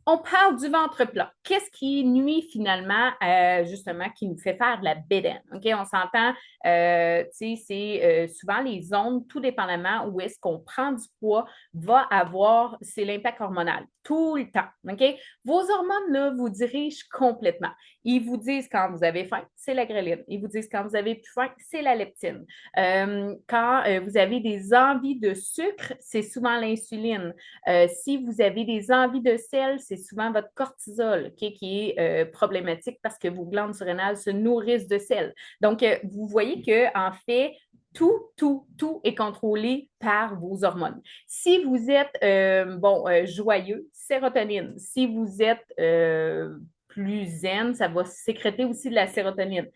On parle du ventre plat. Qu'est-ce qui nuit finalement, justement, qui nous fait faire de la bédaine? OK, on s'entend, tu sais, c'est souvent les zones, tout dépendamment où est-ce qu'on prend du poids, va avoir, c'est l'impact hormonal, tout le temps. OK? Vos hormones, là, vous dirigent complètement. Ils vous disent quand vous avez faim, c'est la ghreline. Ils vous disent quand vous avez plus faim, c'est la leptine. Quand vous avez des envies de sucre, c'est souvent l'insuline. Si vous avez des envies de sel, c'est souvent votre cortisol qui est problématique parce que vos glandes surrénales se nourrissent de sel. Donc, vous voyez que en fait, tout est contrôlé par vos hormones. Si vous êtes joyeux, sérotonine. Si vous êtes plus zen, ça va sécréter aussi de la sérotonine.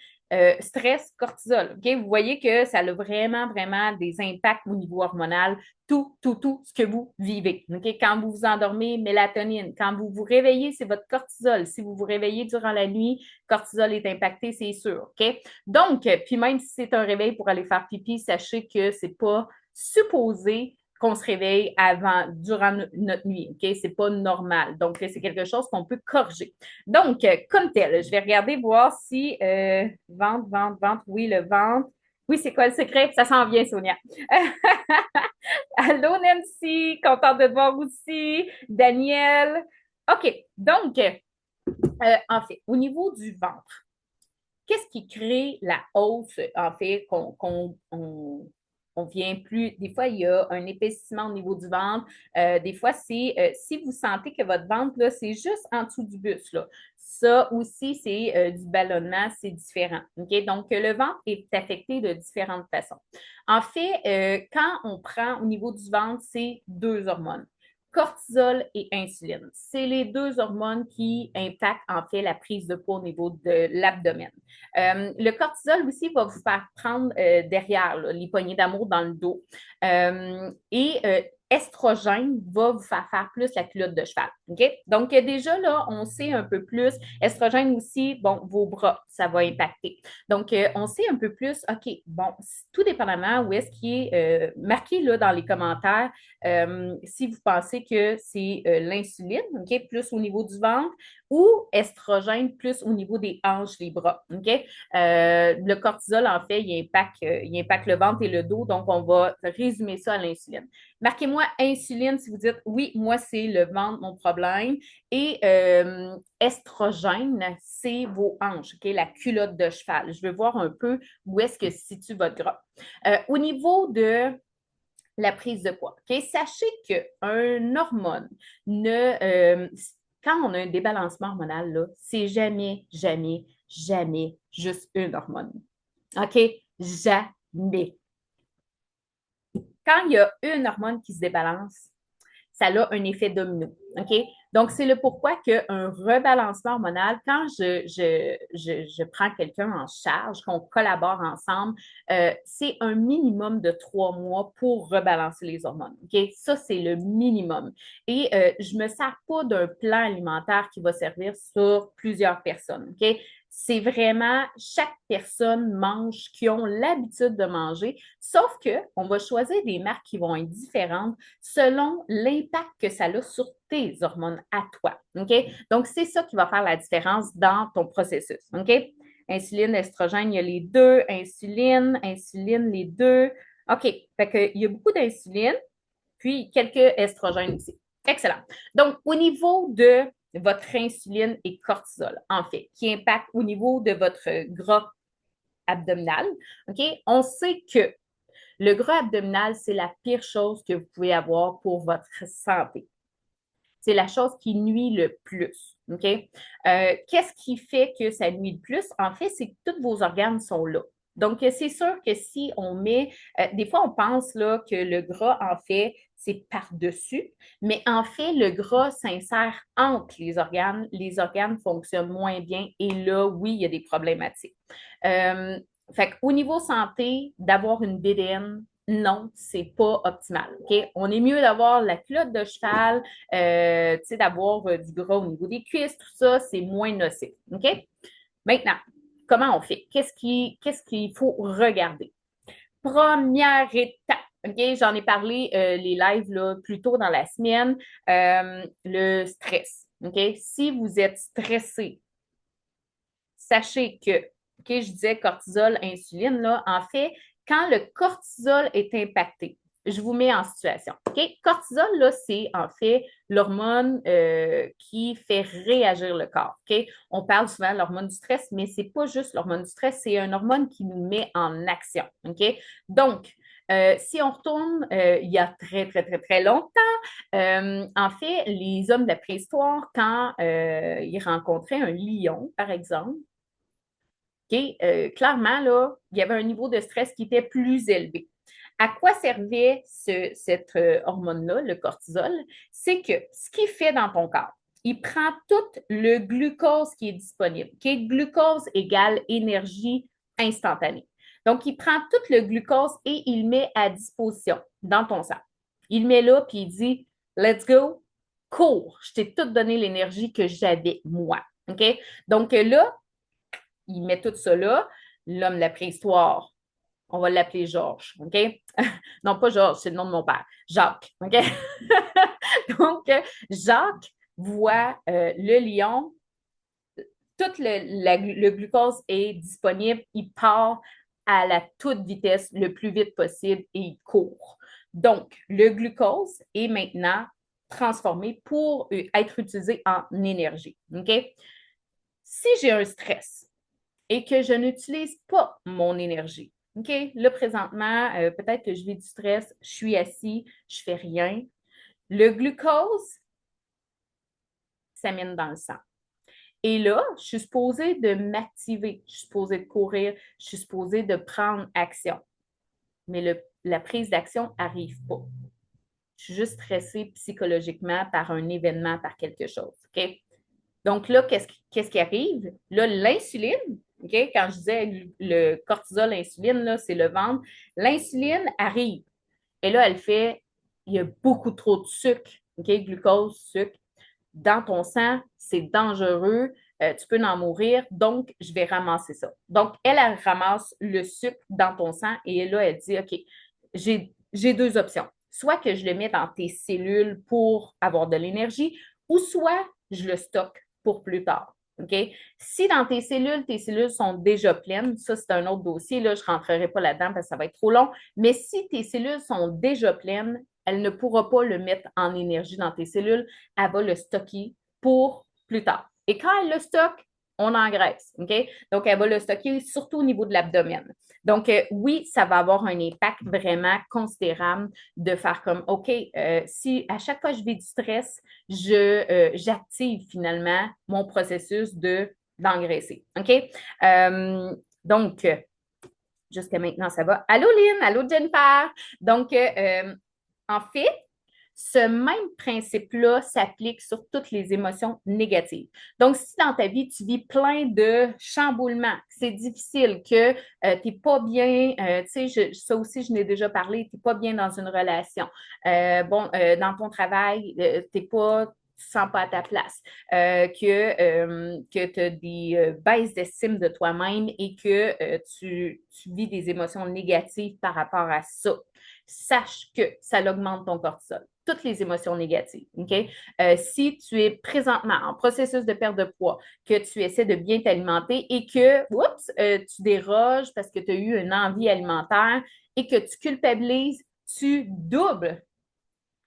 Stress, cortisol. OK? Vous voyez que ça a vraiment, vraiment des impacts au niveau hormonal tout ce que vous vivez. Okay? Quand vous vous endormez, mélatonine. Quand vous vous réveillez, c'est votre cortisol. Si vous vous réveillez durant la nuit, cortisol est impacté, c'est sûr. OK? Donc, puis même si c'est un réveil pour aller faire pipi, sachez que c'est pas supposé qu'on se réveille durant notre nuit. OK? C'est pas normal. Donc, c'est quelque chose qu'on peut corriger. Donc, comme tel, je vais regarder voir si ventre, oui, le ventre. Oui, c'est quoi le secret? Ça s'en vient, Sonia. Allô, Nancy, contente de te voir aussi. Daniel. OK, donc, en fait, au niveau du ventre, qu'est-ce qui crée la hausse, en fait, on vient plus. Des fois, il y a un épaississement au niveau du ventre. Des fois, c'est si vous sentez que votre ventre, là, c'est juste en dessous du buste, là. Ça aussi, c'est du ballonnement, c'est différent. OK? Donc, le ventre est affecté de différentes façons. En fait, quand on prend au niveau du ventre, c'est deux hormones cortisol et insuline. C'est les deux hormones qui impactent en fait la prise de poids au niveau de l'abdomen. Le cortisol aussi va vous faire prendre derrière là, les poignées d'amour dans le dos. Et estrogène va vous faire plus la culotte de cheval. OK? Donc, déjà, là, on sait un peu plus. Estrogène aussi, bon, vos bras, ça va impacter. Donc, on sait un peu plus, OK, bon, tout dépendamment où est-ce qui est marqué là dans les commentaires, si vous pensez que c'est l'insuline, OK, plus au niveau du ventre, ou estrogène plus au niveau des hanches, les bras. OK? Le cortisol, en fait, il impacte le ventre et le dos, donc on va résumer ça à l'insuline. Marquez-moi insuline si vous dites oui, moi, c'est le ventre, mon problème. Et estrogène, c'est vos hanches, OK? La culotte de cheval. Je veux voir un peu où est-ce que se situe votre gras. Au niveau de la prise de poids. OK? Sachez qu'un hormone quand on a un débalancement hormonal, là, c'est jamais juste une hormone. OK? Jamais. Quand il y a une hormone qui se débalance, ça a un effet domino. OK? Donc, c'est le pourquoi qu'un rebalancement hormonal, quand je prends quelqu'un en charge, qu'on collabore ensemble, c'est un minimum de 3 mois pour rebalancer les hormones. OK? Ça, c'est le minimum. Et je ne me sers pas d'un plan alimentaire qui va servir sur plusieurs personnes. OK? C'est vraiment chaque personne mange qui ont l'habitude de manger, sauf qu'on va choisir des marques qui vont être différentes selon l'impact que ça a sur tes hormones à toi. OK? Donc, c'est ça qui va faire la différence dans ton processus. OK? Insuline, estrogène, il y a les deux. Insuline, les deux. OK. Fait que, il y a beaucoup d'insuline, puis quelques estrogènes aussi. Excellent. Donc, au niveau de votre insuline et cortisol, en fait, qui impacte au niveau de votre gras abdominal, OK? On sait que le gras abdominal, c'est la pire chose que vous pouvez avoir pour votre santé. C'est la chose qui nuit le plus. OK? Qu'est-ce qui fait que ça nuit le plus? En fait, c'est que tous vos organes sont là. Donc, c'est sûr que si on met, des fois, on pense là, que le gras, en fait, c'est par-dessus, mais en fait, le gras s'insère entre les organes. Les organes fonctionnent moins bien et là, oui, il y a des problématiques. Euh, Fait qu'au niveau santé, d'avoir une BDN, non, c'est pas optimal. OK? On est mieux d'avoir la culotte de cheval, d'avoir du gras au niveau des cuisses, tout ça, c'est moins nocif. OK? Maintenant, comment on fait? Qu'est-ce qu'il faut regarder? Première étape. OK, j'en ai parlé les lives là, plus tôt dans la semaine, le stress. OK? Si vous êtes stressé, sachez que, OK, je disais cortisol, insuline, là, en fait, quand le cortisol est impacté, je vous mets en situation. OK? Cortisol, là, c'est en fait l'hormone qui fait réagir le corps. OK? On parle souvent de l'hormone du stress, mais ce n'est pas juste l'hormone du stress, c'est une hormone qui nous met en action. OK? Donc, si on retourne il y a très, très, très, très longtemps, en fait, les hommes de la préhistoire, quand ils rencontraient un lion, par exemple, OK, clairement, là, il y avait un niveau de stress qui était plus élevé. À quoi servait cette hormone-là, le cortisol? C'est que ce qu'il fait dans ton corps, il prend tout le glucose qui est disponible. OK? Glucose égale énergie instantanée. Donc, il prend tout le glucose et il met à disposition dans ton sang. Il le met là, puis il dit, let's go, cours. Je t'ai tout donné l'énergie que j'avais, moi. OK? Donc là, il met tout ça là. L'homme de la préhistoire, on va l'appeler Georges, OK? Non, pas Georges, c'est le nom de mon père. Jacques, OK? Donc, Jacques voit le lion, tout le glucose est disponible, il part à la toute vitesse, le plus vite possible et il court. Donc, le glucose est maintenant transformé pour être utilisé en énergie. OK? Si j'ai un stress, et que je n'utilise pas mon énergie. OK? Là, présentement, peut-être que je vis du stress, je suis assis, je ne fais rien. Le glucose s'amène dans le sang. Et là, je suis supposée de m'activer, je suis supposée de courir, je suis supposée de prendre action. Mais la prise d'action n'arrive pas. Je suis juste stressée psychologiquement par un événement, par quelque chose. OK? Donc là, qu'est-ce qui arrive? Là, l'insuline, OK, quand je disais le cortisol, l'insuline, c'est le ventre, l'insuline arrive. Et là, elle fait, il y a beaucoup trop de sucre, OK, glucose, sucre. Dans ton sang, c'est dangereux, tu peux en mourir, donc je vais ramasser ça. Donc, elle ramasse le sucre dans ton sang et là, elle dit, OK, j'ai deux options. Soit que je le mets dans tes cellules pour avoir de l'énergie, ou soit je le stocke pour plus tard. OK? Si dans tes cellules sont déjà pleines, ça, c'est un autre dossier, là, je ne rentrerai pas là-dedans parce que ça va être trop long, mais si tes cellules sont déjà pleines, elle ne pourra pas le mettre en énergie dans tes cellules, elle va le stocker pour plus tard. Et quand elle le stocke, on engraisse. OK? Donc, elle va le stocker surtout au niveau de l'abdomen. Donc, oui, ça va avoir un impact vraiment considérable de faire comme, OK, si à chaque fois que je vis du stress, j'active finalement mon processus d'engraisser. OK? Donc, jusqu'à maintenant, ça va. Allô, Lynn? Allô, Jennifer? Donc, en fait, ce même principe-là s'applique sur toutes les émotions négatives. Donc, si dans ta vie, tu vis plein de chamboulements, c'est difficile, que tu n'es pas bien, tu sais, ça aussi, je n'ai déjà parlé, tu n'es pas bien dans une relation. Dans ton travail, tu n'es pas tu ne sens pas à ta place, que tu as des baisses d'estime de toi-même et que tu vis des émotions négatives par rapport à ça. Sache que ça augmente ton cortisol. Toutes les émotions négatives. OK? Si tu es présentement en processus de perte de poids, que tu essaies de bien t'alimenter et que, tu déroges parce que tu as eu une envie alimentaire et que tu culpabilises, tu doubles.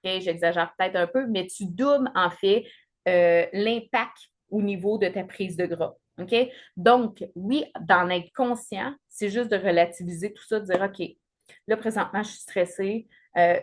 OK? J'exagère peut-être un peu, mais tu doubles en fait l'impact au niveau de ta prise de gras. OK? Donc, oui, d'en être conscient, c'est juste de relativiser tout ça, de dire, OK, là, présentement, je suis stressée.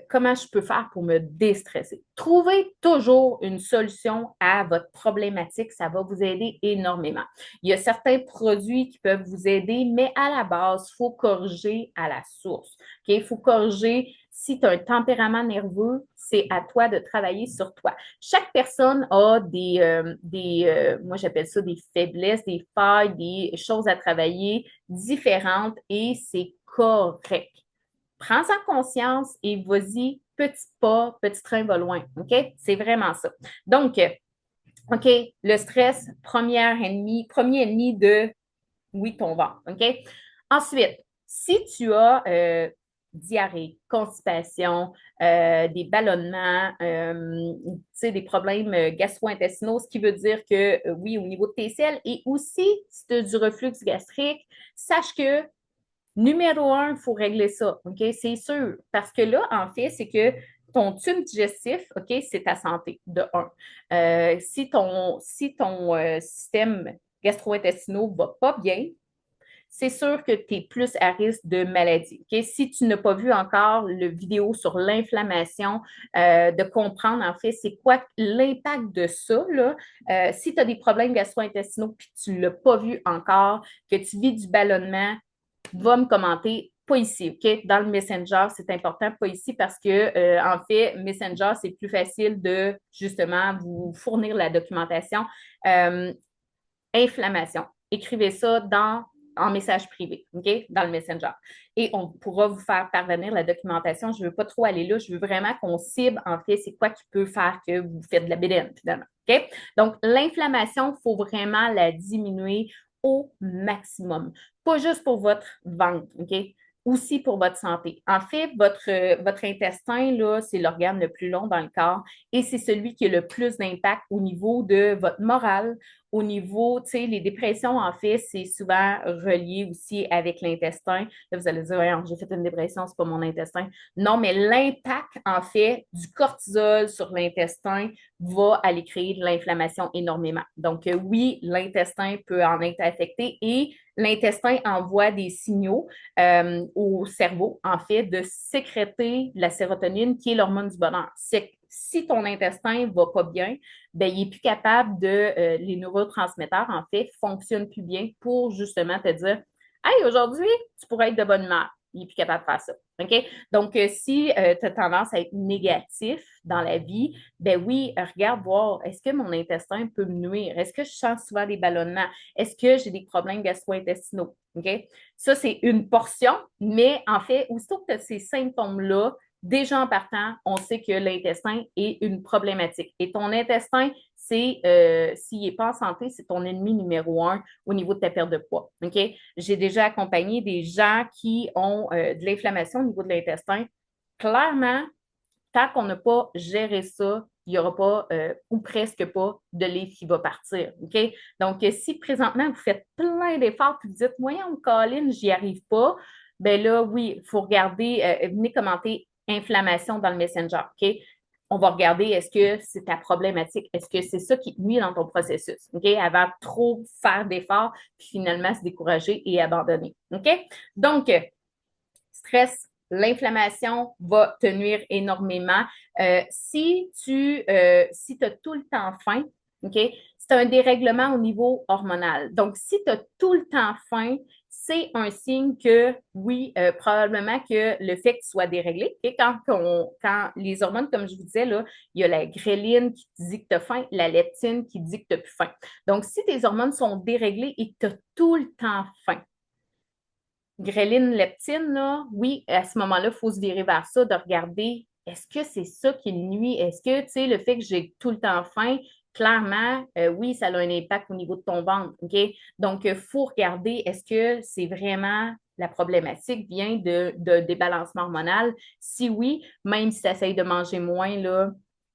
Comment je peux faire pour me déstresser? Trouvez toujours une solution à votre problématique. Ça va vous aider énormément. Il y a certains produits qui peuvent vous aider, mais à la base, il faut corriger à la source. Okay? Il faut corriger. Si tu as un tempérament nerveux, c'est à toi de travailler sur toi. Chaque personne a moi j'appelle ça des faiblesses, des failles, des choses à travailler différentes et c'est correct. Prends-en conscience et vas-y, petit pas, petit train va loin. OK? C'est vraiment ça. Donc, OK, le stress, premier ennemi de, oui, ton ventre. OK? Ensuite, si tu as diarrhée, constipation, des ballonnements, des problèmes gastro-intestinaux, ce qui veut dire que oui, au niveau de tes selles et aussi si tu as du reflux gastrique, sache que numéro un, il faut régler ça, OK? C'est sûr. Parce que là, en fait, c'est que ton tube digestif, OK, c'est ta santé, de un. Si ton système gastro-intestinal ne va pas bien, c'est sûr que tu es plus à risque de maladie. Okay? Si tu n'as pas vu encore le vidéo sur l'inflammation, de comprendre en fait c'est quoi l'impact de ça, là. Si tu as des problèmes gastro-intestinaux et que tu ne l'as pas vu encore, que tu vis du ballonnement, va me commenter. Pas ici, OK? Dans le Messenger, c'est important, pas ici, parce que, en fait, Messenger, c'est plus facile de, justement, vous fournir la documentation. Inflammation. Écrivez ça en message privé, OK? Dans le Messenger. Et on pourra vous faire parvenir la documentation. Je ne veux pas trop aller là. Je veux vraiment qu'on cible, en fait, c'est quoi qui peut faire que vous faites de la bédaine, finalement. OK? Donc, l'inflammation, il faut vraiment la diminuer au maximum. Pas juste pour votre ventre, OK? Aussi pour votre santé. En fait, votre intestin, là, c'est l'organe le plus long dans le corps et c'est celui qui a le plus d'impact au niveau de votre morale, au niveau, tu sais, les dépressions, en fait, c'est souvent relié aussi avec l'intestin. Là, vous allez dire, ouais, j'ai fait une dépression, c'est pas mon intestin. Non, mais l'impact, en fait, du cortisol sur l'intestin va aller créer de l'inflammation énormément. Donc, oui, l'intestin peut en être affecté et l'intestin envoie des signaux au cerveau, en fait, de sécréter la sérotonine, qui est l'hormone du bonheur. C'est si ton intestin va pas bien, ben, il est plus capable les neurotransmetteurs, en fait, fonctionnent plus bien pour justement te dire, hey, aujourd'hui, tu pourrais être de bonne humeur. Il est plus capable de faire ça. OK? Donc, si tu as tendance à être négatif dans la vie, ben oui, regarde voir, est-ce que mon intestin peut me nuire? Est-ce que je sens souvent des ballonnements? Est-ce que j'ai des problèmes gastro-intestinaux? OK? Ça, c'est une portion, mais en fait, aussitôt que tu as ces symptômes-là, déjà en partant, on sait que l'intestin est une problématique. Et ton intestin, s'il n'est pas en santé, c'est ton ennemi numéro un au niveau de ta perte de poids. OK? J'ai déjà accompagné des gens qui ont de l'inflammation au niveau de l'intestin. Clairement, tant qu'on n'a pas géré ça, il n'y aura pas, ou presque pas, de livre qui va partir. OK? Donc, si présentement, vous faites plein d'efforts et vous dites, voyons, Colin, j'y arrive pas, ben là, oui, il faut regarder, venez commenter inflammation dans le Messenger. OK? On va regarder, est-ce que c'est ta problématique? Est-ce que c'est ça qui te nuit dans ton processus? OK? Avant de trop faire d'efforts, puis finalement se décourager et abandonner. OK? Donc, stress, l'inflammation va te nuire énormément. Si tu as tout le temps faim, OK, c'est un dérèglement au niveau hormonal. Donc, si tu as tout le temps faim, c'est un signe que, oui, probablement que le fait que tu sois déréglé, okay, quand les hormones, comme je vous disais, là, il y a la gréline qui te dit que tu as faim, la leptine qui dit que tu n'as plus faim. Donc, si tes hormones sont déréglées et que tu as tout le temps faim, gréline, leptine, là, oui, à ce moment-là, il faut se virer vers ça, de regarder, est-ce que c'est ça qui nuit? Est-ce que, tu sais, le fait que j'ai tout le temps faim, clairement, oui, ça a un impact au niveau de ton ventre, OK? Donc, il faut regarder, est-ce que c'est vraiment la problématique vient de débalancement hormonal? Si oui, même si tu essayes de manger moins, là,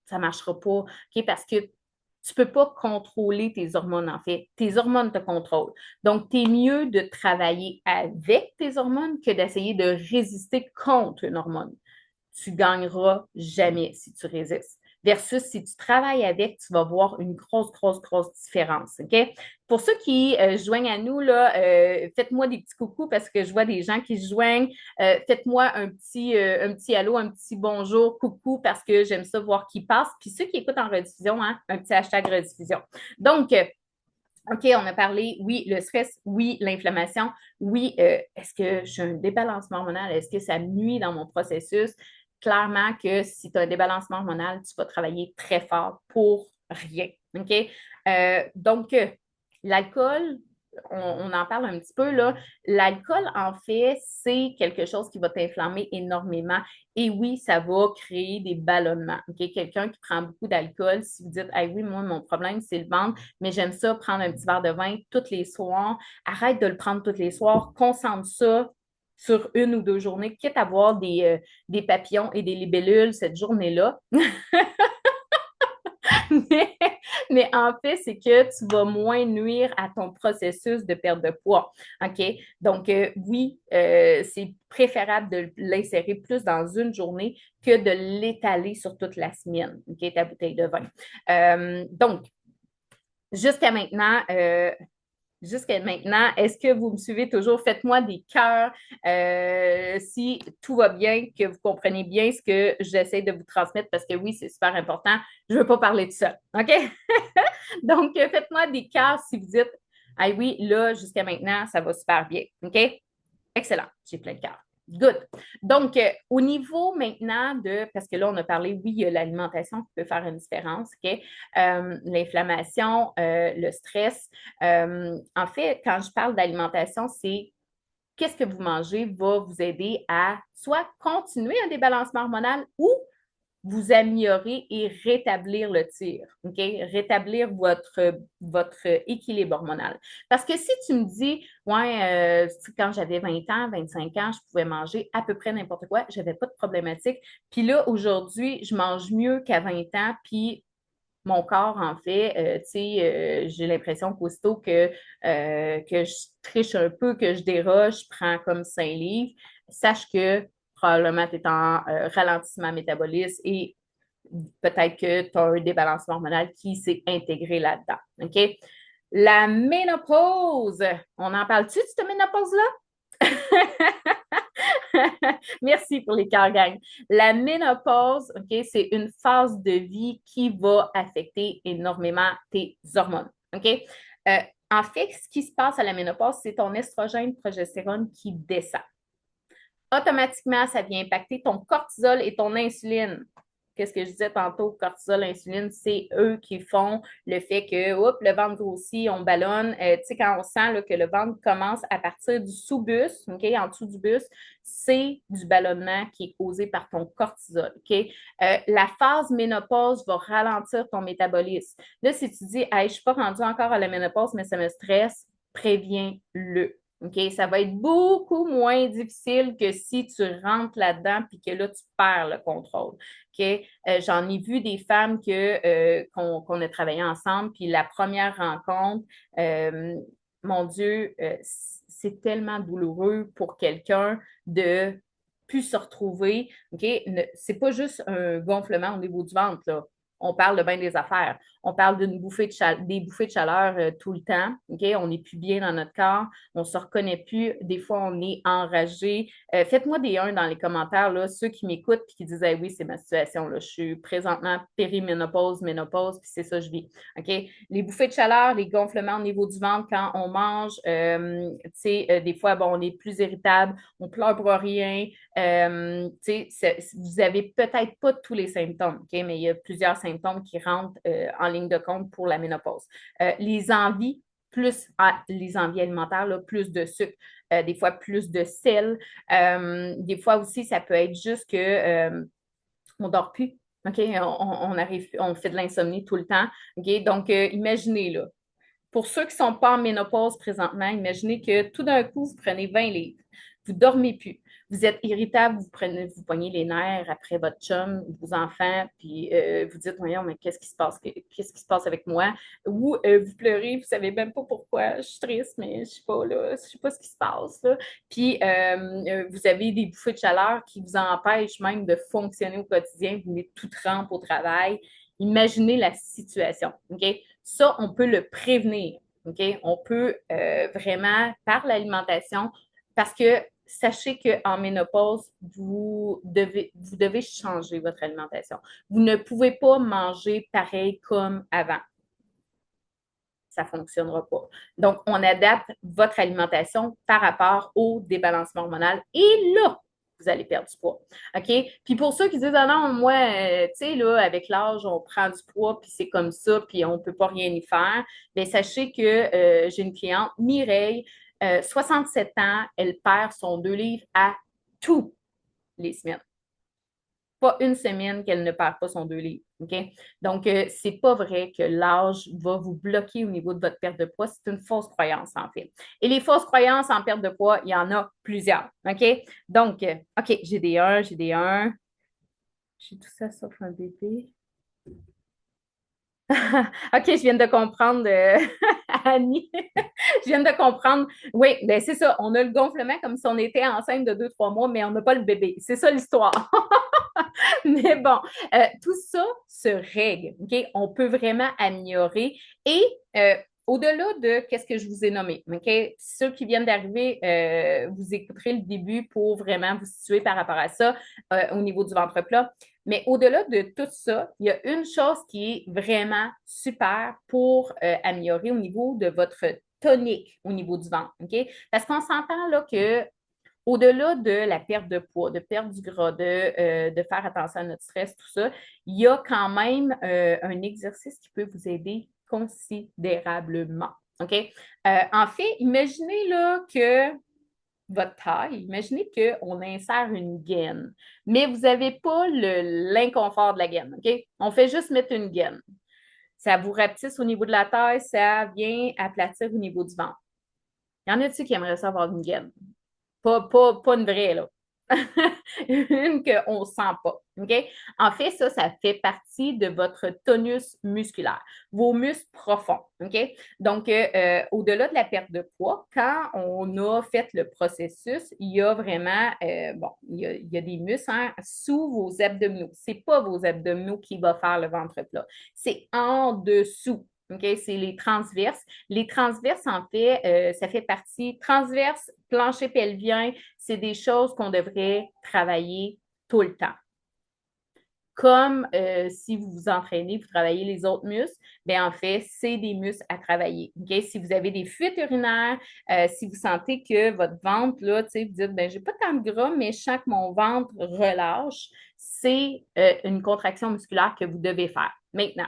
ça ne marchera pas, OK? Parce que tu ne peux pas contrôler tes hormones, en fait. Tes hormones te contrôlent. Donc, tu es mieux de travailler avec tes hormones que d'essayer de résister contre une hormone. Tu ne gagneras jamais si tu résistes. Versus si tu travailles avec, tu vas voir une grosse, grosse, grosse différence. OK? Pour ceux qui se joignent à nous, là, faites-moi des petits coucous parce que je vois des gens qui se joignent. Faites-moi un petit allô, un petit bonjour, coucou, parce que j'aime ça voir qui passe. Puis ceux qui écoutent en rediffusion, hein, un petit hashtag rediffusion. Donc, OK, on a parlé, oui, le stress, oui, l'inflammation, oui, est-ce que j'ai un débalancement hormonal? Est-ce que ça nuit dans mon processus? Clairement que si tu as un débalancement hormonal, tu vas travailler très fort pour rien. OK? Donc, l'alcool, on en parle un petit peu, là. L'alcool, en fait, c'est quelque chose qui va t'inflammer énormément. Et oui, ça va créer des ballonnements. OK? Quelqu'un qui prend beaucoup d'alcool, si vous dites, ah oui, moi, mon problème, c'est le ventre, mais j'aime ça prendre un petit verre de vin tous les soirs, arrête de le prendre tous les soirs, concentre ça sur une ou deux journées, quitte à avoir des papillons et des libellules cette journée-là. Mais, mais en fait, c'est que tu vas moins nuire à ton processus de perte de poids. OK? Donc, oui, c'est préférable de l'insérer plus dans une journée que de l'étaler sur toute la semaine, OK, ta bouteille de vin. Donc, jusqu'à maintenant, est-ce que vous me suivez toujours? Faites-moi des cœurs si tout va bien, que vous comprenez bien ce que j'essaie de vous transmettre, parce que oui, c'est super important. Je ne veux pas parler de ça. OK? Donc, faites-moi des cœurs si vous dites, ah oui, là, jusqu'à maintenant, ça va super bien. OK? Excellent. J'ai plein de cœurs. Good. Donc, au niveau maintenant de, parce que là, on a parlé, oui, il y a l'alimentation qui peut faire une différence, OK? L'inflammation, le stress. En fait, quand je parle d'alimentation, c'est qu'est-ce que vous mangez va vous aider à soit continuer un débalancement hormonal ou vous améliorer et rétablir le tir, OK? Rétablir votre équilibre hormonal. Parce que si tu me dis, ouais, quand j'avais 20 ans, 25 ans, je pouvais manger à peu près n'importe quoi, je n'avais pas de problématique. Puis là, aujourd'hui, je mange mieux qu'à 20 ans, puis mon corps, en fait, tu sais, j'ai l'impression qu'aussitôt que je triche un peu, que je déroge, je prends comme 5 livres. Sache que probablement tu es en ralentissement métabolisme et peut-être que tu as un débalancement hormonal qui s'est intégré là-dedans. OK? La ménopause, on en parle-tu de cette ménopause-là? Merci pour les cœurs, gang. La ménopause, OK, c'est une phase de vie qui va affecter énormément tes hormones. OK? Euh, En fait, ce qui se passe à la ménopause, c'est ton estrogène, progestérone qui descend. Automatiquement, ça vient impacter ton cortisol et ton insuline. Qu'est-ce que je disais tantôt, cortisol, insuline, c'est eux qui font le fait que, oups, le ventre grossit, on ballonne. Tu sais, quand on sent là, que le ventre commence à partir du sous-bus, OK, en dessous du bus, c'est du ballonnement qui est causé par ton cortisol, OK? La phase ménopause va ralentir ton métabolisme. Là, si tu dis, hey, je ne suis pas rendue encore à la ménopause, mais ça me stresse, préviens-le. OK? Ça va être beaucoup moins difficile que si tu rentres là-dedans puis que là, tu perds le contrôle. OK? J'en ai vu des femmes qu'on a travaillé ensemble, puis la première rencontre, euh, mon Dieu, c'est tellement douloureux pour quelqu'un de plus se retrouver. OK? C'est pas juste un gonflement au niveau du ventre, là. On parle de bien des affaires. On parle des bouffées de chaleur tout le temps. OK? On n'est plus bien dans notre corps. On ne se reconnaît plus. Des fois, on est enragé. Faites-moi des 1 dans les commentaires, là, ceux qui m'écoutent et qui disent ah oui, c'est ma situation. Là. Je suis présentement périménopause, ménopause, puis c'est ça que je vis. OK? Les bouffées de chaleur, les gonflements au niveau du ventre quand on mange, des fois, bon, on est plus irritable, on pleure pour rien. Vous n'avez peut-être pas tous les symptômes, OK? Mais il y a plusieurs symptômes qui rentrent en ligne de compte pour la ménopause. Les envies, les envies alimentaires, là, plus de sucre, des fois plus de sel. Des fois aussi, ça peut être juste que on ne dort plus. OK? On fait de l'insomnie tout le temps. OK? Donc, imaginez là. Pour ceux qui ne sont pas en ménopause présentement, imaginez que tout d'un coup, vous prenez 20 livres. Vous ne dormez plus. Vous êtes irritable, vous poignez les nerfs après votre chum, vos enfants, puis vous dites, voyons, mais qu'est-ce qui se passe? Qu'est-ce qui se passe avec moi? Ou vous pleurez, vous ne savez même pas pourquoi. Je suis triste, mais je ne sais pas, là, je sais pas ce qui se passe. Là. Puis vous avez des bouffées de chaleur qui vous empêchent même de fonctionner au quotidien. Vous venez tout trempe au travail. Imaginez la situation. OK? Ça, on peut le prévenir. OK? On peut vraiment, par l'alimentation, parce que sachez qu'en ménopause, vous devez changer votre alimentation. Vous ne pouvez pas manger pareil comme avant. Ça ne fonctionnera pas. Donc, on adapte votre alimentation par rapport au débalancement hormonal. Et là, vous allez perdre du poids. OK? Puis pour ceux qui disent, ah non, moi, tu sais, là, avec l'âge, on prend du poids, puis c'est comme ça, puis on ne peut pas rien y faire. Bien, sachez que j'ai une cliente, Mireille, 67 ans, elle perd son 2 livres à tous les semaines. pas une semaine qu'elle ne perd pas son 2 livres. OK? Donc, c'est pas vrai que l'âge va vous bloquer au niveau de votre perte de poids. C'est une fausse croyance, en fait. Et les fausses croyances en perte de poids, il y en a plusieurs. OK? Donc, OK, j'ai des 1, j'ai des 1. J'ai tout ça sauf un bébé. OK, je viens de comprendre, Annie. Je viens de comprendre. Oui, ben c'est ça. On a le gonflement comme si on était enceinte de 2, 3 mois, mais on n'a pas le bébé. C'est ça l'histoire. Mais bon, tout ça se règle. OK? On peut vraiment améliorer. Et au-delà de qu'est-ce que je vous ai nommé, OK? Ceux qui viennent d'arriver, vous écouterez le début pour vraiment vous situer par rapport à ça au niveau du ventre plat. Mais au-delà de tout ça, il y a une chose qui est vraiment super pour améliorer au niveau de votre tonique au niveau du ventre. OK? Parce qu'on s'entend là que au-delà de la perte de poids, de perdre du gras, de faire attention à notre stress, tout ça, il y a quand même un exercice qui peut vous aider considérablement. OK? En fait, imaginez là que votre taille, imaginez qu'on insère une gaine, mais vous n'avez pas l'inconfort de la gaine. OK? On fait juste mettre une gaine. Ça vous rapetisse au niveau de la taille, ça vient aplatir au niveau du ventre. Il y en a-t-il qui aimeraient ça avoir une gaine? Pas une vraie, là. Une qu'on ne sent pas. OK? En fait, ça fait partie de votre tonus musculaire, vos muscles profonds. OK? Donc, au-delà de la perte de poids, quand on a fait le processus, il y a vraiment, il y a des muscles sous vos abdominaux. Ce n'est pas vos abdominaux qui vont faire le ventre plat. C'est en dessous. OK? C'est les transverses. Les transverses, en fait, ça fait partie transverse, plancher pelvien, c'est des choses qu'on devrait travailler tout le temps. Comme si vous vous entraînez, vous travaillez les autres muscles, bien en fait, c'est des muscles à travailler. Okay? Si vous avez des fuites urinaires, si vous sentez que votre ventre, là, vous dites, ben, j'ai pas tant de gras, mais je sens que mon ventre relâche, c'est une contraction musculaire que vous devez faire. Maintenant,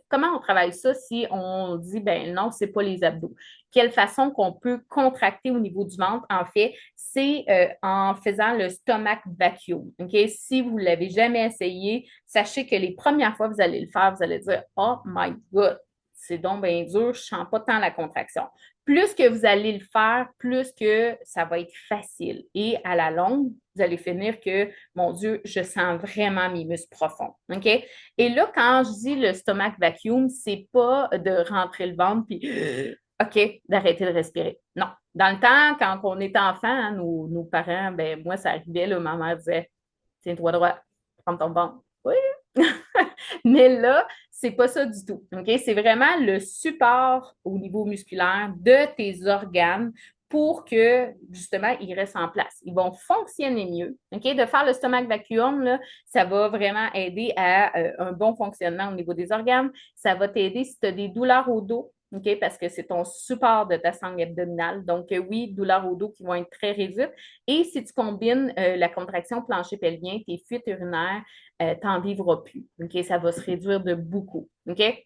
comment on travaille ça si on dit, ben non, c'est pas les abdos? Quelle façon qu'on peut contracter au niveau du ventre? En fait, c'est en faisant le stomach vacuum. Okay? Si vous ne l'avez jamais essayé, sachez que les premières fois que vous allez le faire, vous allez dire, oh my God, c'est donc bien dur, je ne sens pas tant la contraction. Plus que vous allez le faire, plus que ça va être facile. Et à la longue, vous allez finir que, mon Dieu, je sens vraiment mes muscles profonds. OK? Et là, quand je dis le stomach vacuum, c'est pas de rentrer le ventre puis OK, d'arrêter de respirer. Non. Dans le temps, quand on était enfant, hein, nos parents, ben moi, ça arrivait, là, ma mère disait, tiens-toi droit, prends ton ventre. Oui. Mais là, c'est pas ça du tout. OK? C'est vraiment le support au niveau musculaire de tes organes pour que, justement, ils restent en place. Ils vont fonctionner mieux. OK? De faire le stomach vacuum, là, ça va vraiment aider à un bon fonctionnement au niveau des organes. Ça va t'aider si tu as des douleurs au dos. OK? Parce que c'est ton support de ta sangle abdominale. Donc, oui, douleurs au dos qui vont être très réduites. Et si tu combines la contraction plancher pelvien, tes fuites urinaires, tu n'en vivras plus. OK? Ça va se réduire de beaucoup. OK?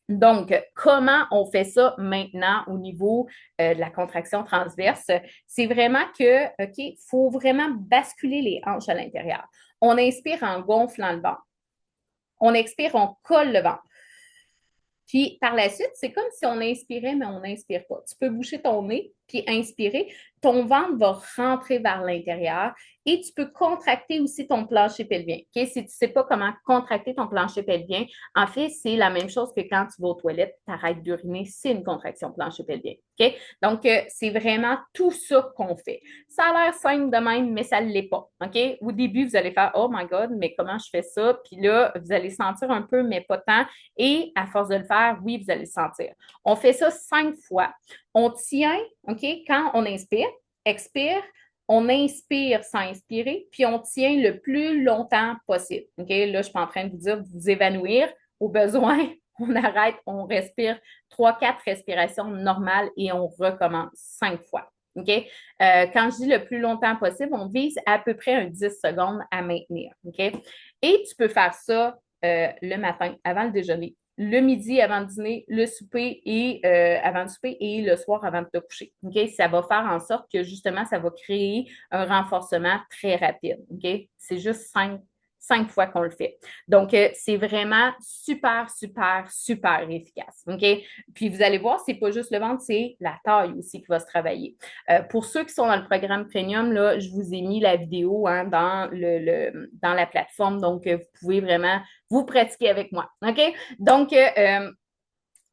Donc, comment on fait ça maintenant au niveau de la contraction transverse? C'est vraiment que, OK, il faut vraiment basculer les hanches à l'intérieur. On inspire en gonflant le ventre. On expire, on colle le ventre. Puis par la suite, c'est comme si on inspirait, mais on n'inspire pas. Tu peux boucher ton nez, puis inspirer. Ton ventre va rentrer vers l'intérieur et tu peux contracter aussi ton plancher pelvien. Okay? Si tu ne sais pas comment contracter ton plancher pelvien, en fait, c'est la même chose que quand tu vas aux toilettes, tu arrêtes d'uriner, c'est une contraction plancher pelvien. Okay? Donc, c'est vraiment tout ça qu'on fait. Ça a l'air simple de même, mais ça ne l'est pas. Okay? Au début, vous allez faire « Oh my God, mais comment je fais ça? » Puis là, vous allez sentir un peu, mais pas tant. Et à force de le faire, oui, vous allez le sentir. On fait ça 5 fois. On tient, OK, quand on inspire, expire, on inspire sans inspirer, puis on tient le plus longtemps possible. OK, là, je ne suis pas en train de vous dire de vous évanouir. Au besoin, on arrête, on respire 3, 4 respirations normales et on recommence 5 fois. OK? Quand je dis le plus longtemps possible, on vise à peu près un 10 secondes à maintenir. OK? Et tu peux faire ça le matin, avant le déjeuner, le midi avant le dîner, le souper et avant le souper et le soir avant de te coucher. OK? Ça va faire en sorte que justement, ça va créer un renforcement très rapide. OK? C'est juste 5 5 fois qu'on le fait. Donc, c'est vraiment super, super, super efficace. OK? Puis, vous allez voir, c'est pas juste le ventre, c'est la taille aussi qui va se travailler. Pour ceux qui sont dans le programme Premium, là, je vous ai mis la vidéo hein, dans la plateforme. Donc, vous pouvez vraiment vous pratiquer avec moi. OK? Donc,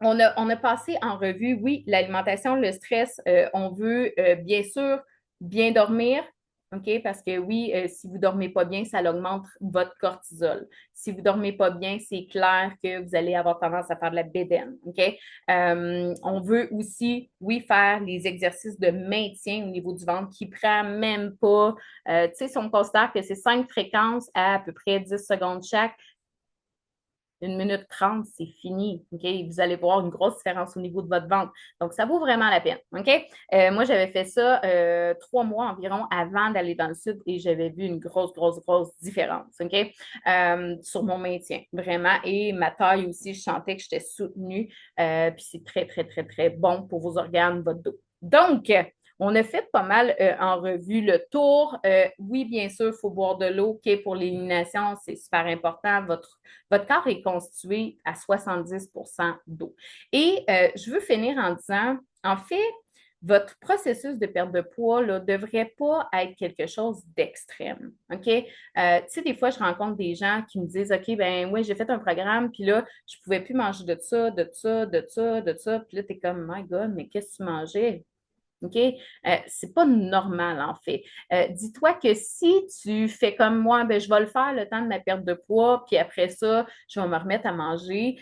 on a passé en revue, oui, l'alimentation, le stress. On veut bien sûr bien dormir, OK? Parce que oui, si vous ne dormez pas bien, ça augmente votre cortisol. Si vous ne dormez pas bien, c'est clair que vous allez avoir tendance à faire de la bédaine, OK? On veut aussi, oui, faire les exercices de maintien au niveau du ventre qui ne prend même pas, tu sais, si on considère que c'est 5 fréquences à peu près 10 secondes chaque, 1 minute 30, c'est fini. OK? Vous allez voir une grosse différence au niveau de votre ventre. Donc, ça vaut vraiment la peine. OK? Moi, j'avais fait ça 3 mois environ avant d'aller dans le sud et j'avais vu une grosse, grosse, grosse différence. OK? Sur mon maintien, vraiment. Et ma taille aussi, je sentais que j'étais soutenue. Puis c'est très, très, très, très bon pour vos organes, votre dos. Donc, on a fait pas mal en revue le tour. Oui, bien sûr, il faut boire de l'eau. OK, pour l'élimination, c'est super important. Votre corps est constitué à 70 d'eau. Et je veux finir en disant, en fait, votre processus de perte de poids ne devrait pas être quelque chose d'extrême. OK? Tu sais, des fois, je rencontre des gens qui me disent, OK, ben oui, j'ai fait un programme, puis là, je ne pouvais plus manger de ça, de ça, de ça, de ça. Puis là, tu es comme, My God, mais qu'est-ce que tu mangeais? OK? C'est pas normal, en fait. Dis-toi que si tu fais comme moi, ben, je vais le faire le temps de ma perte de poids, puis après ça, je vais me remettre à manger.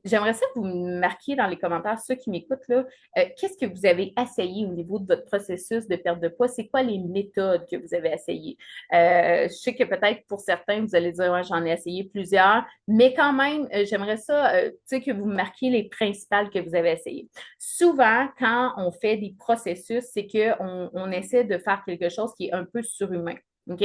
J'aimerais ça que vous me marquiez dans les commentaires, ceux qui m'écoutent, là, qu'est-ce que vous avez essayé au niveau de votre processus de perte de poids? C'est quoi les méthodes que vous avez essayées? Je sais que peut-être pour certains, vous allez dire, ouais, j'en ai essayé plusieurs, mais quand même, j'aimerais ça, tu sais, que vous me marquiez les principales que vous avez essayées. Souvent, quand on fait des processus, c'est qu'on essaie de faire quelque chose qui est un peu surhumain. OK?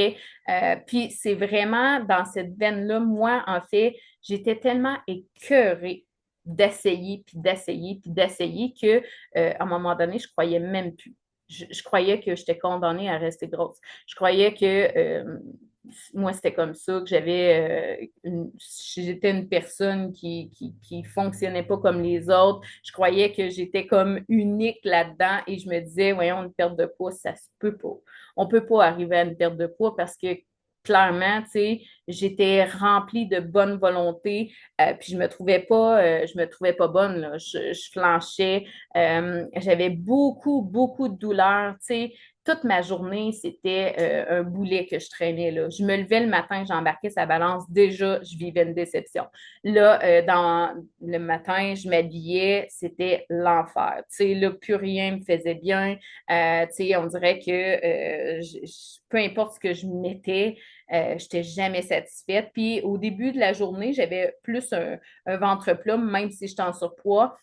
Puis c'est vraiment dans cette veine-là, moi, en fait, j'étais tellement écœurée d'essayer, puis d'essayer, puis d'essayer que à un moment donné, je croyais même plus. Je croyais que j'étais condamnée à rester grosse. Je croyais que moi, c'était comme ça, que j'étais une personne qui fonctionnait pas comme les autres. Je croyais que j'étais comme unique là-dedans et je me disais, voyons, une perte de poids, ça se peut pas. On peut pas arriver à une perte de poids parce que clairement, tu sais, j'étais remplie de bonne volonté, puis je me trouvais pas bonne, là. Je flanchais, j'avais beaucoup, beaucoup de douleurs, tu sais. Toute ma journée, c'était un boulet que je traînais, là. Je me levais le matin, j'embarquais sa balance. Déjà, je vivais une déception. Là, dans le matin, je m'habillais, c'était l'enfer. Tu sais, là, plus rien me faisait bien. Tu sais, on dirait que peu importe ce que je mettais, je n'étais jamais satisfaite. Puis au début de la journée, j'avais plus un ventre plat, même si j'étais en surpoids.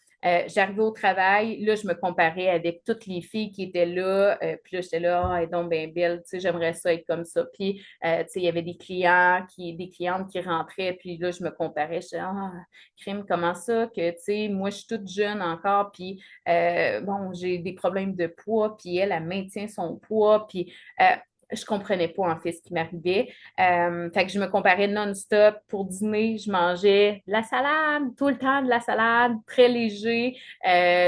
J'arrivais au travail, là, je me comparais avec toutes les filles qui étaient là. Puis là, j'étais là, ah, elle est donc bien belle, tu sais, j'aimerais ça être comme ça. Puis, tu sais, il y avait des clientes qui rentraient, puis là, je me comparais. Je disais, ah, crime, comment ça que, tu sais, moi, je suis toute jeune encore, puis bon, j'ai des problèmes de poids, puis elle maintient son poids, puis je comprenais pas en fait ce qui m'arrivait. Fait que je me comparais non-stop. Pour dîner, je mangeais de la salade, tout le temps de la salade, très léger.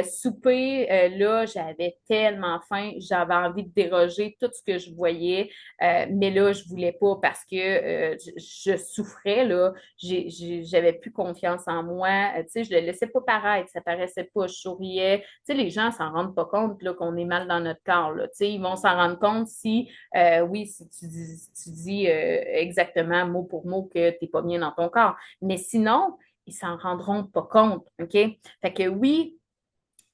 Souper, là, j'avais tellement faim, j'avais envie de déroger tout ce que je voyais. Mais là, je voulais pas parce que je souffrais, là. J'avais plus confiance en moi. Tu sais, je le laissais pas paraître, ça paraissait pas, je souriais. Tu sais, les gens s'en rendent pas compte, là, qu'on est mal dans notre corps, là. Tu sais, ils vont s'en rendre compte si oui, si tu dis exactement mot pour mot que tu n'es pas bien dans ton corps. Mais sinon, ils s'en rendront pas compte, OK? Fait que oui,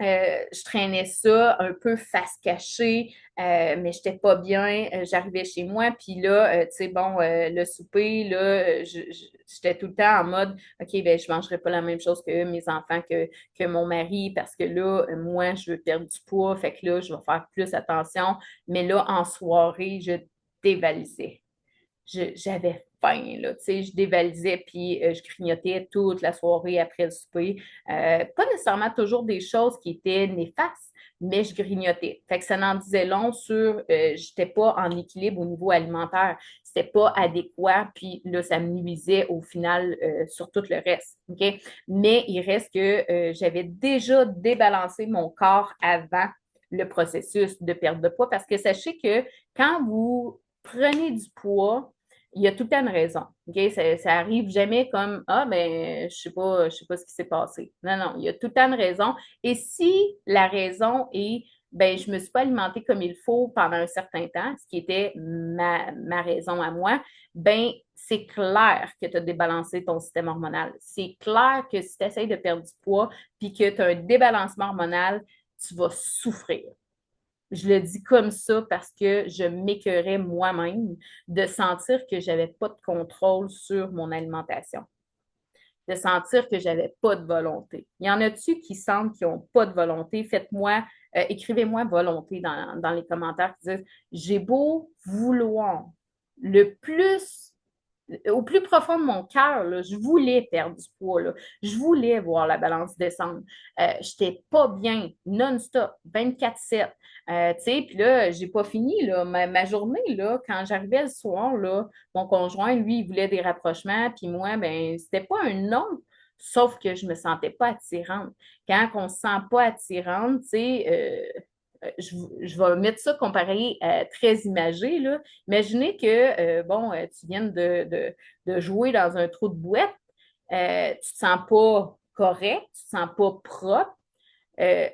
je traînais ça un peu face cachée, mais j'étais pas bien. J'arrivais chez moi, puis là, tu sais, bon, le souper, là, j'étais tout le temps en mode, OK, ben, je mangerai pas la même chose que mes enfants, que mon mari, parce que là, moi, je veux perdre du poids, fait que là, je vais faire plus attention. Mais là, en soirée, je dévalisais. j'avais faim, là, tu sais, je dévalisais, puis je grignotais toute la soirée après le souper. Pas nécessairement toujours des choses qui étaient néfastes, mais je grignotais. Fait que ça n'en disait long sur, j'étais pas en équilibre au niveau alimentaire. C'était pas adéquat, puis là, ça me nuisait au final sur tout le reste, OK? Mais il reste que j'avais déjà débalancé mon corps avant le processus de perte de poids parce que sachez que quand vous prenez du poids, il y a tout le temps une raison. OK? Ça arrive jamais comme ah ben je sais pas ce qui s'est passé. Non, non, il y a tout le temps une raison. Et si la raison est ben je me suis pas alimentée comme il faut pendant un certain temps, ce qui était ma raison à moi, ben c'est clair que tu as débalancé ton système hormonal. C'est clair que si tu essaies de perdre du poids puis que tu as un débalancement hormonal, tu vas souffrir. Je le dis comme ça parce que je m'écœurais moi-même de sentir que je n'avais pas de contrôle sur mon alimentation, de sentir que je n'avais pas de volonté. Il y en a-tu qui sentent qu'ils n'ont pas de volonté? Faites-moi, écrivez-moi volonté dans les commentaires qui disent j'ai beau vouloir le plus au plus profond de mon cœur, là, je voulais perdre du poids. Là. Je voulais voir la balance descendre. Je n'étais pas bien, non-stop, 24/7. Tu sais, puis là, j'ai pas fini là, ma journée. Là, quand j'arrivais le soir, là, mon conjoint, lui, il voulait des rapprochements, puis moi, ben, c'était pas un non. Sauf que je me sentais pas attirante. Quand on se sent pas attirante, tu sais, je vais mettre ça comparé très imagé. Là. Imaginez que, bon, tu viennes de jouer dans un trou de boîte, tu ne te sens pas correct, tu ne te sens pas propre, euh,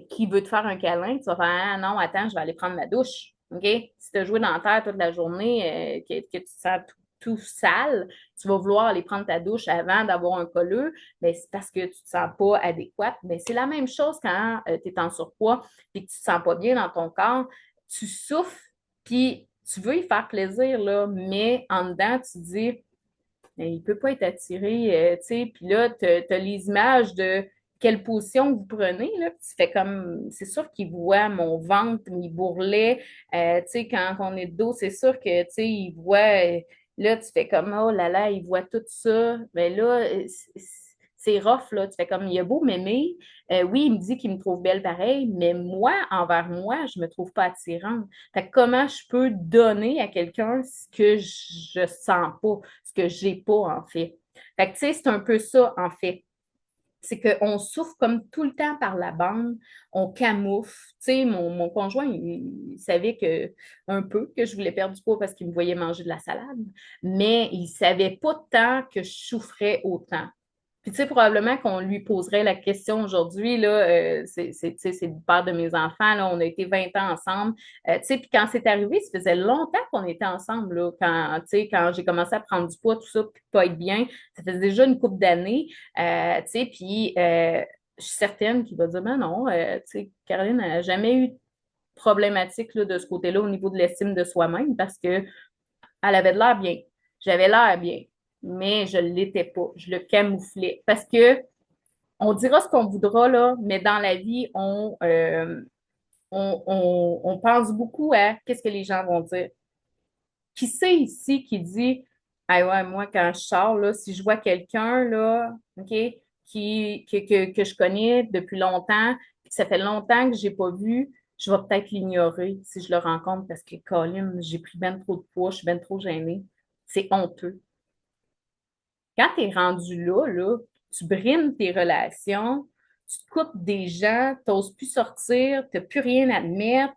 qui veut te faire un câlin, tu vas faire ah, non, attends, je vais aller prendre ma douche. OK? Si tu as joué dans la terre toute la journée, que tu te sens tout sale, tu vas vouloir aller prendre ta douche avant d'avoir un colleux, mais c'est parce que tu ne te sens pas adéquate. Mais c'est la même chose quand tu es en surpoids et que tu ne te sens pas bien dans ton corps. Tu souffres, puis tu veux y faire plaisir, là, mais en dedans, tu te dis il ne peut pas être attiré, tu sais. Puis là, tu as les images de quelle position vous prenez, là. Puis tu fais comme, c'est sûr qu'il voit mon ventre, mes bourrelets, tu sais, quand on est de dos, c'est sûr que, tu sais, il voit, là, tu fais comme, oh là là, il voit tout ça. Mais là, c'est rough, là. Tu fais comme, il a beau m'aimer. Oui, il me dit qu'il me trouve belle pareil, mais moi, envers moi, je me trouve pas attirante. Fait que comment je peux donner à quelqu'un ce que je sens pas, ce que j'ai pas, en fait? Fait que, tu sais, c'est un peu ça, en fait. C'est qu'on souffre comme tout le temps par la bande, on camoufle. Tu sais, mon conjoint, il savait que, un peu que je voulais perdre du poids parce qu'il me voyait manger de la salade, mais il savait pas tant que je souffrais autant. Puis, tu sais, probablement qu'on lui poserait la question aujourd'hui, là, tu sais, c'est le père de mes enfants, là, on a été 20 ans ensemble. Tu sais, puis quand c'est arrivé, ça faisait longtemps qu'on était ensemble, là, quand, tu sais, quand j'ai commencé à prendre du poids, tout ça, puis pas être bien, ça faisait déjà une couple d'années, tu sais, puis je suis certaine qu'il va dire, ben non, tu sais, Caroline n'a jamais eu de problématique, là, de ce côté-là au niveau de l'estime de soi-même parce que elle avait de l'air bien. J'avais l'air bien, mais je ne l'étais pas. Je le camouflais. Parce que on dira ce qu'on voudra, là, mais dans la vie, on pense beaucoup à qu'est-ce que les gens vont dire. Qui c'est ici qui dit ah ouais, moi, quand je sors, là, si je vois quelqu'un là, OK, que je connais depuis longtemps, puis que ça fait longtemps que je n'ai pas vu, je vais peut-être l'ignorer si je le rencontre parce que Colin, j'ai pris ben trop de poids, je suis ben trop gênée. C'est honteux. Quand tu es rendu là, tu brimes tes relations, tu te coupes des gens, tu n'oses plus sortir, tu n'as plus rien à te mettre.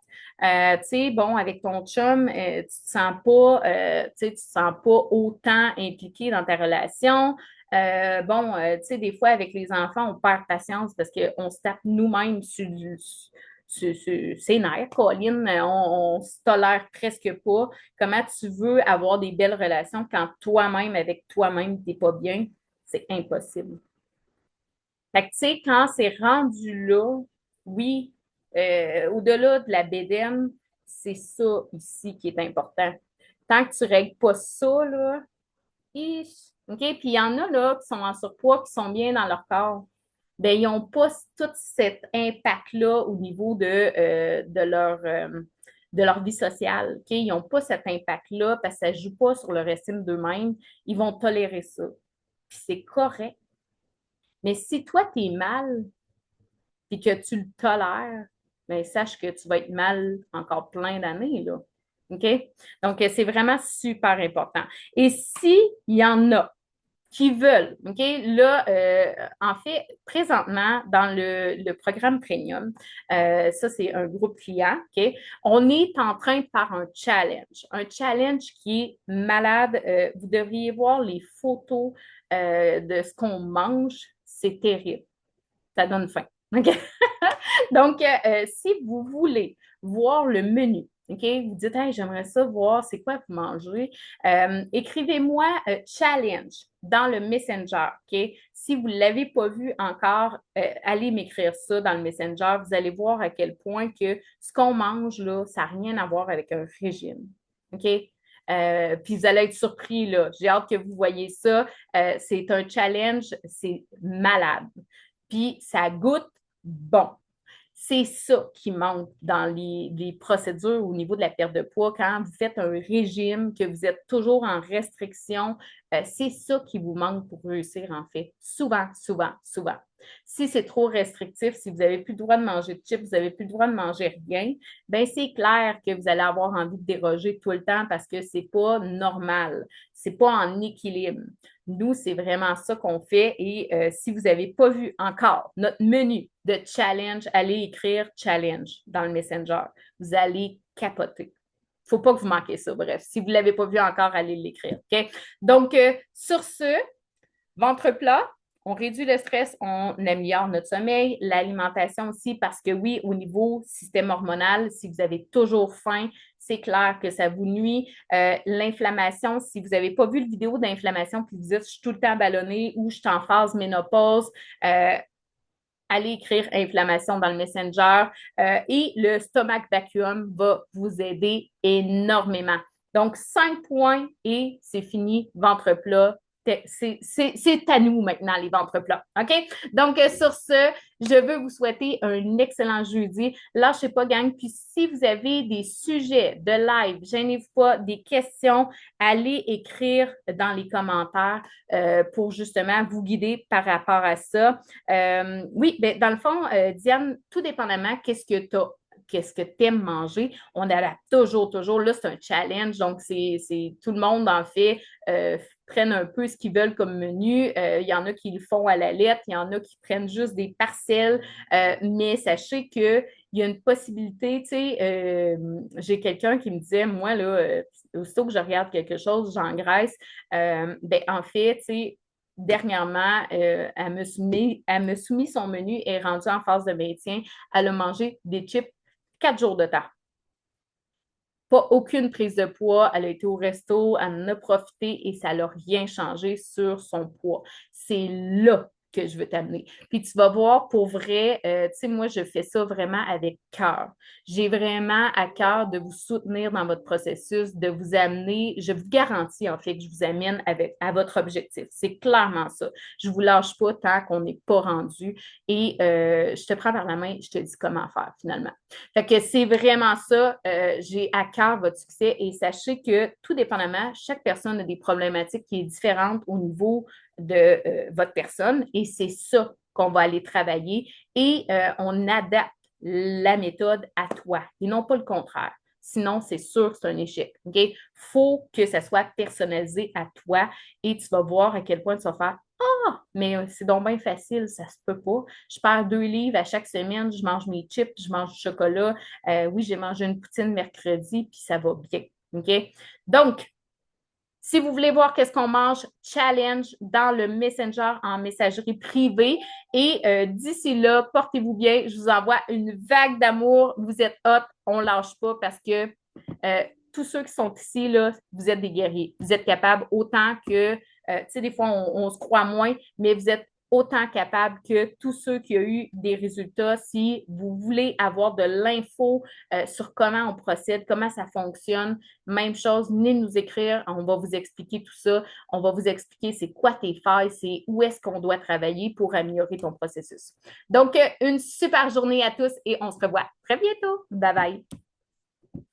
Tu sais, bon, avec ton chum, tu te sens pas autant impliqué dans ta relation. Bon, tu sais, des fois, avec les enfants, on perd patience parce qu'on se tape nous-mêmes sur ses nerfs. Colline, on se tolère presque pas. Comment tu veux avoir des belles relations quand toi-même, avec toi-même, t'es pas bien? C'est impossible. Fait que, tu sais, quand c'est rendu là, oui, au-delà de la bédaine, c'est ça ici qui est important. Tant que tu règles pas ça, là, OK? Puis il y en a, là, qui sont en surpoids, qui sont bien dans leur corps. Ben, ils n'ont pas tout cet impact-là au niveau de leur de leur vie sociale. OK? Ils n'ont pas cet impact-là parce que ça ne joue pas sur leur estime d'eux-mêmes. Ils vont tolérer ça. Puis c'est correct. Mais si toi, tu es mal et que tu le tolères, bien, sache que tu vas être mal encore plein d'années, là. OK? Donc, c'est vraiment super important. Et s'il y en a qui veulent, OK? Là, en fait, présentement, dans le programme Premium, ça, c'est un groupe client, OK? On est en train de faire un challenge qui est malade. Vous devriez voir les photos de ce qu'on mange. C'est terrible. Ça donne faim. OK? Donc, si vous voulez voir le menu, OK, vous dites, hey, j'aimerais ça voir c'est quoi vous mangez, écrivez-moi challenge dans le Messenger, OK? Si vous ne l'avez pas vu encore, allez m'écrire ça dans le Messenger. Vous allez voir à quel point que ce qu'on mange, là, ça n'a rien à voir avec un régime, OK? Puis vous allez être surpris, là. J'ai hâte que vous voyez ça. C'est un challenge, c'est malade. Puis ça goûte bon. C'est ça qui manque dans les procédures au niveau de la perte de poids. Quand vous faites un régime, que vous êtes toujours en restriction, c'est ça qui vous manque pour réussir, en fait. Souvent, souvent, souvent. Si c'est trop restrictif, si vous n'avez plus le droit de manger de chips, vous n'avez plus le droit de manger rien, bien, c'est clair que vous allez avoir envie de déroger tout le temps parce que c'est pas normal. C'est pas en équilibre. Nous, c'est vraiment ça qu'on fait. Et si vous n'avez pas vu encore notre menu de challenge, allez écrire challenge dans le Messenger. Vous allez capoter. Il ne faut pas que vous manquiez ça. Bref, si vous ne l'avez pas vu encore, allez l'écrire. OK? Donc, sur ce, ventre plat, on réduit le stress, on améliore notre sommeil, l'alimentation aussi, parce que oui, au niveau système hormonal, si vous avez toujours faim, c'est clair que ça vous nuit. L'inflammation, si vous n'avez pas vu le vidéo d'inflammation, puis vous dites je suis tout le temps ballonnée ou je suis en phase ménopause, allez écrire inflammation dans le Messenger et le stomach vacuum va vous aider énormément. Donc, 5 points et c'est fini, ventre plat. C'est à nous maintenant, les ventres plats. OK? Donc, sur ce, je veux vous souhaiter un excellent jeudi. Lâchez pas, gang. Puis, si vous avez des sujets de live, gênez-vous pas, des questions, allez écrire dans les commentaires pour justement vous guider par rapport à ça. Oui, ben, dans le fond, Diane, tout dépendamment, qu'est-ce que tu aimes manger. On adapte toujours, toujours. Là, c'est un challenge, donc c'est tout le monde en fait. Prennent un peu ce qu'ils veulent comme menu. Il y en a qui le font à la lettre, il y en a qui prennent juste des parcelles, mais sachez qu'il y a une possibilité, tu sais, j'ai quelqu'un qui me disait, moi, là, aussitôt que je regarde quelque chose, j'engraisse. Ben, en fait, tu sais, dernièrement, elle me soumis son menu et est rendue en phase de maintien. Elle a mangé des chips 4 jours de temps. Pas aucune prise de poids. Elle a été au resto, elle en a profité et ça n'a rien changé sur son poids. C'est là que je veux t'amener. Puis tu vas voir, pour vrai, tu sais, moi, je fais ça vraiment avec cœur. J'ai vraiment à cœur de vous soutenir dans votre processus, de vous amener, je vous garantis en fait que je vous amène à votre objectif. C'est clairement ça. Je ne vous lâche pas tant qu'on n'est pas rendu et je te prends par la main, je te dis comment faire finalement. Fait que c'est vraiment ça. J'ai à cœur votre succès et sachez que tout dépendamment, chaque personne a des problématiques qui sont différentes au niveau de votre personne et c'est ça qu'on va aller travailler et on adapte la méthode à toi et non pas le contraire. Sinon, c'est sûr que c'est un échec. Il faut que ça soit personnalisé à toi et tu vas voir à quel point tu vas faire ah, mais c'est donc bien facile, ça se peut pas. Je perds 2 livres à chaque semaine, je mange mes chips, je mange du chocolat. Oui, j'ai mangé une poutine mercredi, puis ça va bien. OK? Donc, si vous voulez voir qu'est-ce qu'on mange, challenge dans le Messenger en messagerie privée. Et d'ici là, portez-vous bien. Je vous envoie une vague d'amour. Vous êtes hot, on ne lâche pas parce que tous ceux qui sont ici, là, vous êtes des guerriers. Vous êtes capables autant que, tu sais, des fois, on se croit moins, mais vous êtes autant capable que tous ceux qui ont eu des résultats. Si vous voulez avoir de l'info sur comment on procède, comment ça fonctionne, même chose, venez nous écrire, on va vous expliquer tout ça, on va vous expliquer c'est quoi tes failles, c'est où est-ce qu'on doit travailler pour améliorer ton processus. Donc, une super journée à tous et on se revoit très bientôt. Bye bye!